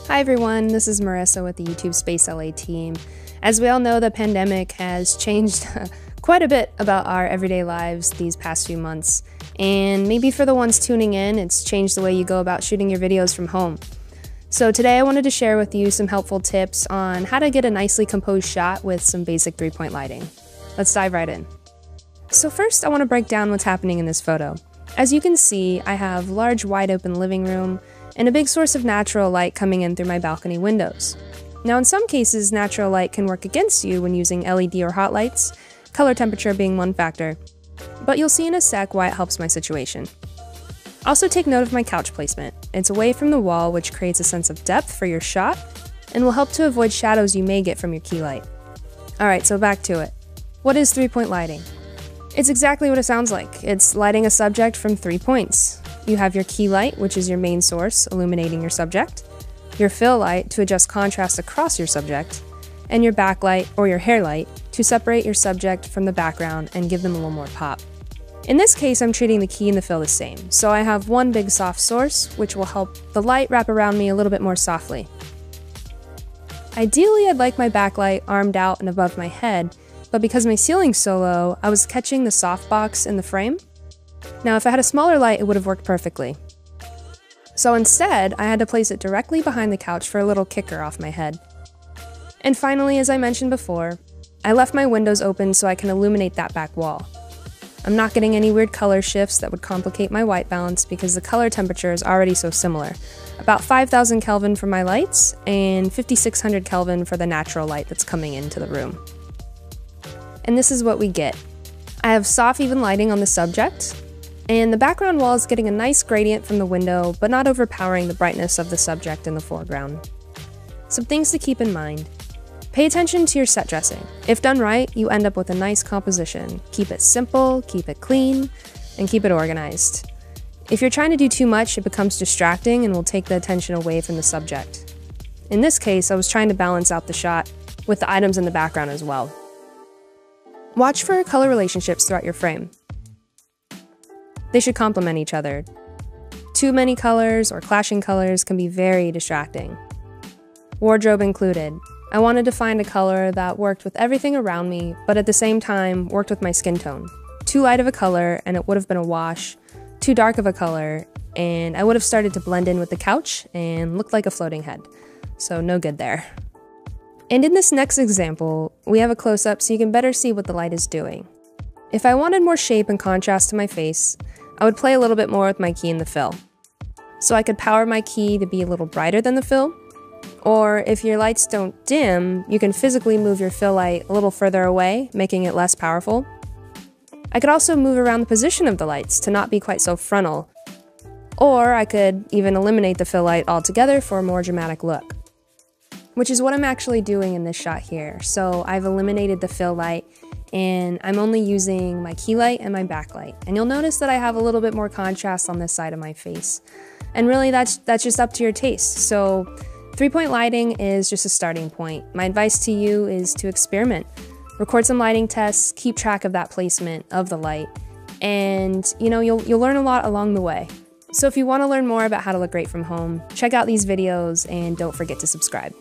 Hi everyone, this is Marissa with the YouTube Space LA team. As we all know, the pandemic has changed quite a bit about our everyday lives these past few months. And maybe for the ones tuning in, it's changed the way you go about shooting your videos from home. So today I wanted to share with you some helpful tips on how to get a nicely composed shot with some basic 3-point lighting. Let's dive right in. So first I want to break down what's happening in this photo. As you can see, I have large wide open living room and a big source of natural light coming in through my balcony windows. Now in some cases, natural light can work against you when using LED or hot lights, color temperature being one factor, but you'll see in a sec why it helps my situation. Also take note of my couch placement. It's away from the wall, which creates a sense of depth for your shot and will help to avoid shadows you may get from your key light. Alright, so back to it. What is 3-point lighting? It's exactly what it sounds like. It's lighting a subject from 3 points. You have your key light, which is your main source, illuminating your subject, your fill light to adjust contrast across your subject, and your backlight or your hair light to separate your subject from the background and give them a little more pop. In this case, I'm treating the key and the fill the same, so I have one big soft source, which will help the light wrap around me a little bit more softly. Ideally, I'd like my backlight armed out and above my head, but because my ceiling's so low, I was catching the softbox in the frame. Now, if I had a smaller light, it would have worked perfectly. So instead, I had to place it directly behind the couch for a little kicker off my head. And finally, as I mentioned before, I left my windows open so I can illuminate that back wall. I'm not getting any weird color shifts that would complicate my white balance because the color temperature is already so similar. About 5,000 Kelvin for my lights and 5,600 Kelvin for the natural light that's coming into the room. And this is what we get. I have soft, even lighting on the subject, and the background wall is getting a nice gradient from the window, but not overpowering the brightness of the subject in the foreground. Some things to keep in mind. Pay attention to your set dressing. If done right, you end up with a nice composition. Keep it simple, keep it clean, and keep it organized. If you're trying to do too much, it becomes distracting and will take the attention away from the subject. In this case, I was trying to balance out the shot with the items in the background as well. Watch for color relationships throughout your frame. They should complement each other. Too many colors or clashing colors can be very distracting. Wardrobe included. I wanted to find a color that worked with everything around me, but at the same time worked with my skin tone. Too light of a color and it would have been a wash, too dark of a color, and I would have started to blend in with the couch and looked like a floating head. So no good there. And in this next example, we have a close-up so you can better see what the light is doing. If I wanted more shape and contrast to my face, I would play a little bit more with my key and the fill. So I could power my key to be a little brighter than the fill, or if your lights don't dim, you can physically move your fill light a little further away, making it less powerful. I could also move around the position of the lights to not be quite so frontal, or I could even eliminate the fill light altogether for a more dramatic look. Which is what I'm actually doing in this shot here. So I've eliminated the fill light and I'm only using my key light and my backlight. And you'll notice that I have a little bit more contrast on this side of my face. And really that's just up to your taste. So 3-point lighting is just a starting point. My advice to you is to experiment. Record some lighting tests, keep track of that placement of the light, and you'll learn a lot along the way. So if you want to learn more about how to look great from home, check out these videos and don't forget to subscribe.